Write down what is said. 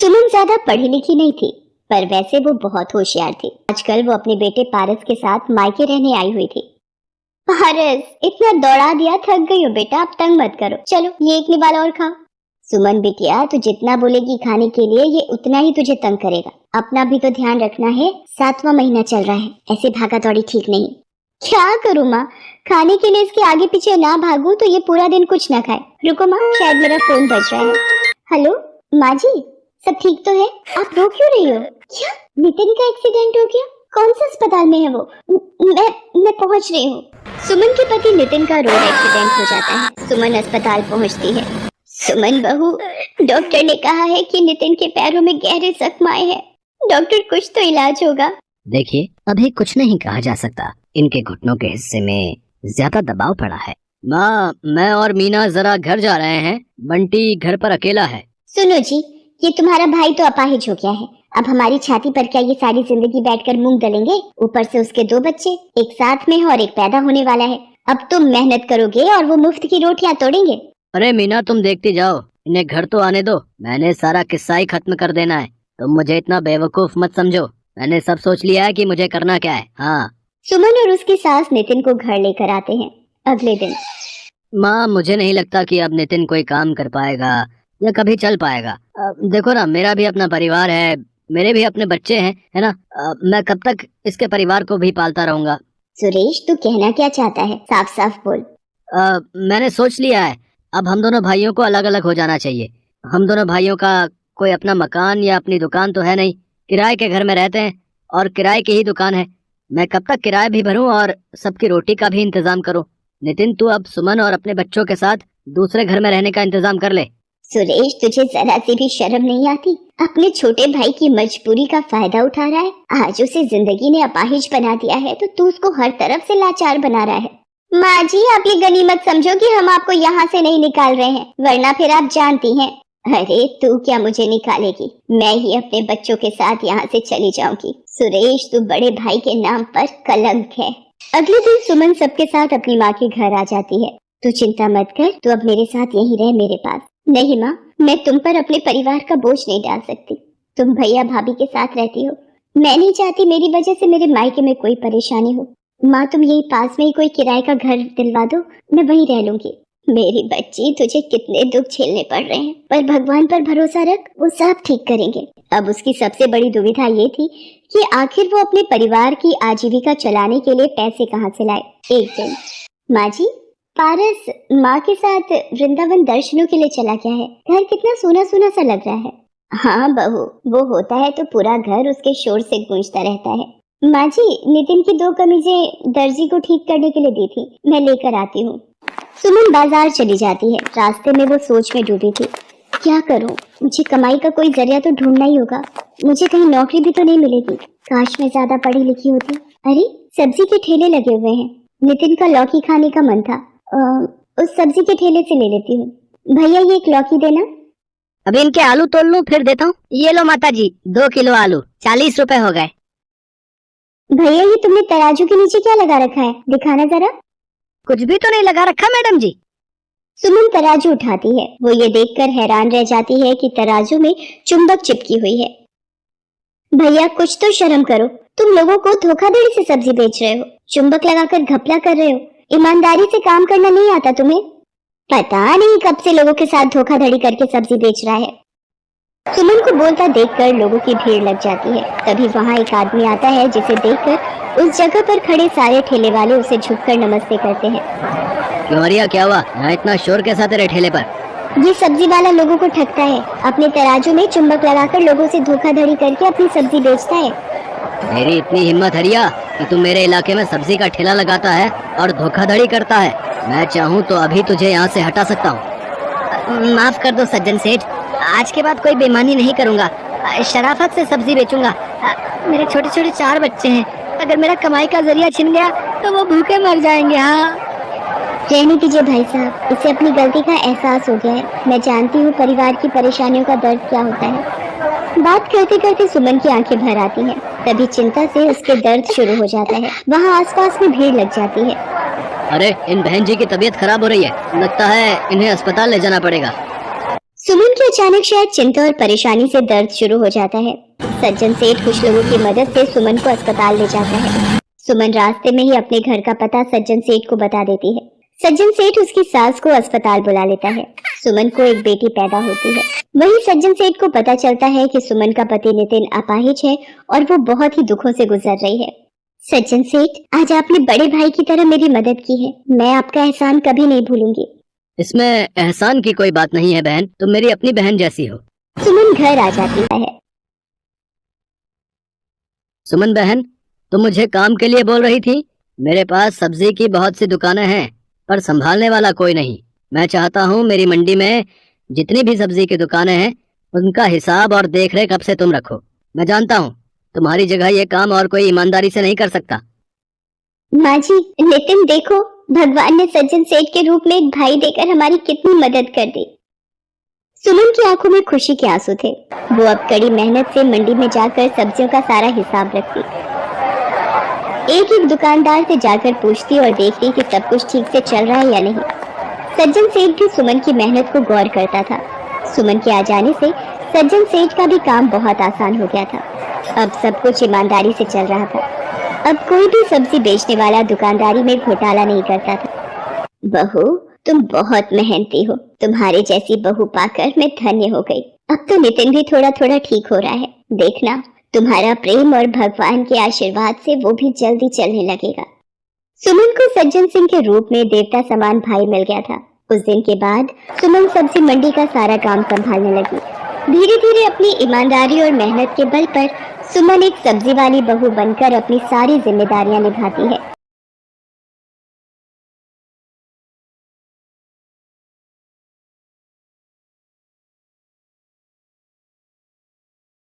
सुमन ज्यादा पढ़ी लिखी नहीं थी, पर वैसे वो बहुत होशियार थी। आजकल वो अपने बेटे पारस के साथ मायके रहने आई हुई थी। पारस, इतना दौड़ा दिया, थक गई हो बेटा, अब तंग मत करो। चलो ये एक निवाला और खाओ। सुमन बिटिया, तू जितना बोलेगी खाने के लिए ये उतना ही तुझे तंग करेगा। अपना भी तो ध्यान रखना है, 7वां महीना चल रहा है, ऐसे भागा दौड़ी ठीक नहीं। क्या करूँ माँ, खाने के लिए इसके आगे पीछे ना भागूं तो ये पूरा दिन कुछ ना खाए। रुको माँ, शायद मेरा फोन बज रहा है। हेलो माँ जी, सब ठीक तो है? आप रो क्यों रही हो? क्या नितिन का एक्सीडेंट हो गया? कौन से अस्पताल में है वो? मैं पहुंच रही हूँ। सुमन के पति नितिन का रोड एक्सीडेंट हो जाता है। सुमन अस्पताल पहुंचती है। सुमन बहू, डॉक्टर ने कहा है कि नितिन के पैरों में गहरे जख्म आए हैं। डॉक्टर, कुछ तो इलाज होगा। देखिए, अभी कुछ नहीं कहा जा सकता, इनके घुटनों के हिस्से में ज्यादा दबाव पड़ा है। माँ, मैं और मीना जरा घर जा रहे हैं, बंटी घर पर अकेला है। सुनो जी, ये तुम्हारा भाई तो अपाहिज हो गया है। अब हमारी छाती पर क्या ये सारी जिंदगी बैठकर मूंग दलेंगे? ऊपर से उसके 2 बच्चे, एक साथ में है और एक पैदा होने वाला है। अब तुम मेहनत करोगे और वो मुफ्त की रोटियां तोड़ेंगे। अरे मीना, तुम देखती जाओ, इन्हें घर तो आने दो। मैंने सारा किस्सा ही खत्म कर देना है। तुम मुझे इतना बेवकूफ मत समझो, मैंने सब सोच लिया है कि मुझे करना क्या है। हाँ। सुमन और उसकी सास नितिन को घर लेकर आते हैं। अगले दिन, माँ, मुझे नहीं लगता कि अब नितिन कोई काम कर पाएगा या कभी चल पाएगा। देखो ना, मेरा भी अपना परिवार है, मेरे भी अपने बच्चे हैं, है ना। मैं कब तक इसके परिवार को भी पालता रहूंगा। सुरेश, तू कहना क्या चाहता है? साफ साफ बोल। मैंने सोच लिया है, अब हम दोनों भाइयों को अलग अलग हो जाना चाहिए। हम दोनों भाइयों का कोई अपना मकान या अपनी दुकान तो है नहीं, किराए के घर में रहते हैं और किराए की ही दुकान है। मैं कब तक किराया भी भरूं और सबकी रोटी का भी इंतजाम करूं। नितिन, तू अब सुमन और अपने बच्चों के साथ दूसरे घर में रहने का इंतजाम कर ले। सुरेश, तुझे जरा सी भी शर्म नहीं आती? अपने छोटे भाई की मजबूरी का फायदा उठा रहा है। आज उसे जिंदगी ने अपाहिज बना दिया है तो तू उसको हर तरफ से लाचार बना रहा है। माँ जी, आप ये गनीमत समझो कि हम आपको यहाँ से नहीं निकाल रहे हैं, वरना फिर आप जानती हैं। अरे तू क्या मुझे निकालेगी? मैं ही अपने बच्चों के साथ यहाँ से चली जाऊंगी। सुरेश, तू बड़े भाई के नाम पर कलंक है। अगले दिन सुमन सबके साथ अपनी माँ के घर आ जाती है। तू चिंता मत कर, तू अब मेरे साथ यहीं रह मेरे पास। नहीं माँ, मैं तुम पर अपने परिवार का बोझ नहीं डाल सकती। तुम भैया भाभी के साथ रहती हो, मैं नहीं चाहती मेरी वजह से मेरे मायके में कोई परेशानी हो। माँ, तुम यही पास में ही कोई किराए का घर दिलवा दो, मैं वहीं रह लूंगी। मेरी बच्ची, तुझे कितने दुख झेलने पड़ रहे हैं, पर भगवान पर भरोसा रख, वो सब ठीक करेंगे। अब उसकी सबसे बड़ी दुविधा ये थी कि आखिर वो अपने परिवार की आजीविका चलाने के लिए पैसे कहाँ से लाए। एक दिन, माँ जी, पारस माँ के साथ वृंदावन दर्शनों के लिए चला गया है। घर कितना सूना सूना सा लग रहा है। हाँ बहू, वो होता है तो पूरा घर उसके शोर से गूंजता रहता है। माँ जी, नितिन की 2 कमीजें दर्जी को ठीक करने के लिए दी थी, मैं लेकर आती हूँ। सुमन बाजार चली जाती है। रास्ते में वो सोच में डूबी थी, क्या करूँ? मुझे कमाई का कोई जरिया तो ढूंढना ही होगा। मुझे कहीं नौकरी भी तो नहीं मिलेगी। काश मैं ज्यादा पढ़ी लिखी होती। अरे, सब्जी के ठेले लगे हुए हैं। नितिन का लौकी खाने का मन था, उस सब्जी के ठेले से ले लेती हूँ। भैया, ये 1 लौकी देना। अभी इनके आलू तोल लूं फिर देता हूँ। ये लो माता जी, 2 किलो आलू, 40 रुपए हो गए। भैया, ये तुमने तराजू के नीचे क्या लगा रखा है? दिखाना जरा। कुछ भी तो नहीं लगा रखा मैडम जी। सुमन तराजू उठाती है। वो ये देखकर हैरान रह जाती है कि तराजू में चुंबक चिपकी हुई है। भैया, कुछ तो शर्म करो, तुम लोगों को धोखाधड़ी से सब्जी बेच रहे हो, चुंबक लगाकर घपला कर रहे हो। ईमानदारी से काम करना नहीं आता तुम्हें? पता नहीं कब से लोगों के साथ धोखाधड़ी करके सब्जी बेच रहा है। सुमन को बोलता देखकर लोगों की भीड़ लग जाती है। तभी वहाँ एक आदमी आता है जिसे देखकर उस जगह पर खड़े सारे ठेले वाले उसे झुककर नमस्ते करते हैं। क्यों रिया, क्या हुआ? यहाँ इतना शोर कैसा तेरे ठेले पर? ये सब्जी वाला लोगों को ठगता है, अपने तराजू में चुंबक लगाकर लोगों से धोखाधड़ी करके अपनी सब्जी बेचता है। मेरी इतनी हिम्मत है रिया कि तू मेरे इलाके में सब्जी का ठेला लगाता है और धोखाधड़ी करता है। मैं चाहूँ तो अभी तुझे यहाँ से हटा सकता हूँ। माफ कर दो सज्जन सेठ, आज के बाद कोई बेईमानी नहीं करूँगा, शराफत से सब्जी बेचूंगा। मेरे छोटे छोटे 4 बच्चे हैं, अगर मेरा कमाई का जरिया छिन गया तो वो भूखे मर जाएंगे। हाँ, रहने दीजिए भाई साहब, इसे अपनी गलती का एहसास हो गया है। मैं जानती हूँ परिवार की परेशानियों का दर्द क्या होता है। बात करते करते सुमन की आंखें भर आती हैं। तभी चिंता से उसके दर्द शुरू हो जाता है। वहाँ आसपास में भीड़ लग जाती है। अरे, इन बहन जी की तबीयत खराब हो रही है, लगता है इन्हें अस्पताल ले जाना पड़ेगा। सुमन के अचानक शायद चिंता और परेशानी से दर्द शुरू हो जाता है। सज्जन सेठ कुछ लोगों की मदद से सुमन को अस्पताल ले जाता है। सुमन रास्ते में ही अपने घर का पता सज्जन सेठ को बता देती है। सज्जन सेठ उसकी सास को अस्पताल बुला लेता है। सुमन को एक बेटी पैदा होती है। वहीं सज्जन सेठ को पता चलता है कि सुमन का पति नितिन अपाहिज है और वो बहुत ही दुखों से गुजर रही है। सज्जन सेठ, आज आपने बड़े भाई की तरह मेरी मदद की है। मैं आपका एहसान कभी नहीं भूलूंगी। इसमें एहसान की कोई बात नहीं है बहन, तुम मेरी अपनी बहन जैसी हो। सुमन घर आ जाती है। सुमन बहन, तुम मुझे काम के लिए बोल रही थी? मेरे पास सब्जी की बहुत सी दुकानें हैं, पर संभालने वाला कोई नहीं। मैं चाहता हूँ मेरी मंडी में जितनी भी सब्जी की दुकानें हैं उनका हिसाब और देखरेख अब से तुम रखो। मैं जानता हूँ तुम्हारी जगह ये काम और कोई ईमानदारी से नहीं कर सकता। माँ जी, नितिन देखो, भगवान ने सज्जन सेठ के रूप में एक भाई देकर हमारी कितनी मदद कर दी। सुमन की आंखों में खुशी के आंसू थे। वो अब कड़ी मेहनत से मंडी में जाकर सब्जियों का सारा हिसाब रखती, एक एक दुकानदार से जाकर पूछती और देखती कि सब कुछ ठीक से चल रहा है या नहीं। सज्जन सेठ भी सुमन की मेहनत को गौर करता था। सुमन के आ जाने से सज्जन सेठ का भी काम बहुत आसान हो गया था। अब सब कुछ ईमानदारी से चल रहा था। अब कोई भी सब्जी बेचने वाला दुकानदारी में घोटाला नहीं करता था। बहू, तुम बहुत मेहनती हो। तुम्हारे जैसी बहू पाकर मैं धन्य हो गई। अब तो नितिन भी थोड़ा थोड़ा ठीक हो रहा है। देखना, तुम्हारा प्रेम और भगवान के आशीर्वाद से वो भी जल्दी चलने लगेगा। सुमन को सज्जन सिंह के रूप में देवता समान भाई मिल गया था। उस दिन के बाद सुमन सब्जी मंडी का सारा काम संभालने लगी। धीरे धीरे अपनी ईमानदारी और मेहनत के बल पर सुमन एक सब्जी वाली बहू बनकर अपनी सारी जिम्मेदारियां निभाती है।